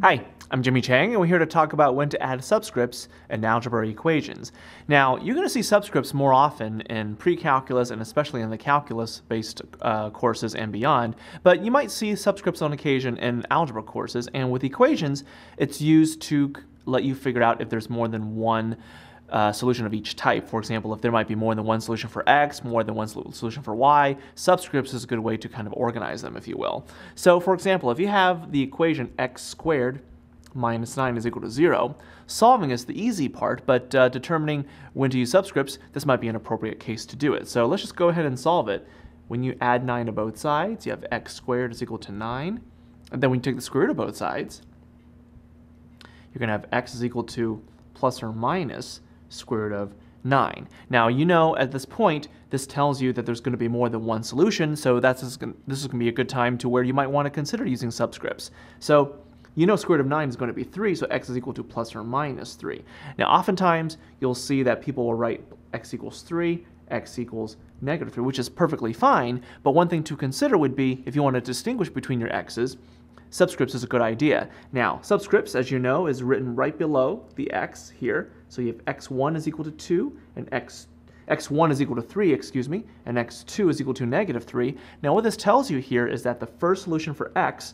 Hi, I'm Jimmy Chang, and we're here to talk about when to add subscripts in algebra equations. Now, you're going to see subscripts more often in pre-calculus and especially in the calculus-based courses and beyond, but you might see subscripts on occasion in algebra courses, and with equations, it's used to let you figure out if there's more than one solution of each type. For example, if there might be more than one solution for x, more than one solution for y, subscripts is a good way to kind of organize them, if you will. So, for example, if you have the equation x squared minus 9 is equal to 0, solving is the easy part, but determining when to use subscripts, this might be an appropriate case to do it. So let's just go ahead and solve it. When you add 9 to both sides, you have x squared is equal to 9. And then when you take the square root of both sides, you're going to have x is equal to plus or minus square root of 9. Now, you know at this point, this tells you that there's going to be more than one solution, so this is going to be a good time to where you might want to consider using subscripts. So you know square root of 9 is going to be 3, so x is equal to plus or minus 3. Now, oftentimes, you'll see that people will write x equals 3, x equals negative 3, which is perfectly fine, but one thing to consider would be, if you want to distinguish between your x's, subscripts is a good idea. Now, subscripts, as you know, is written right below the x here. So you have x1 is equal to 2, and x1 is equal to 3, excuse me, and x2 is equal to negative 3. Now, what this tells you here is that the first solution for x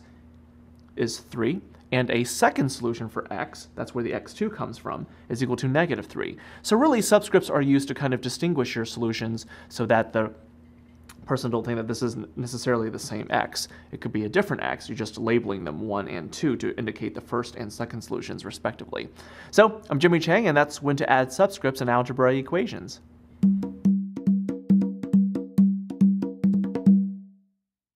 is 3, and a second solution for x, that's where the x2 comes from, is equal to negative 3. So really, subscripts are used to kind of distinguish your solutions so that the person don't think that this isn't necessarily the same x. It could be a different x. You're just labeling them 1 and 2 to indicate the first and second solutions respectively. So I'm Jimmy Chang, and that's when to add subscripts in algebra equations.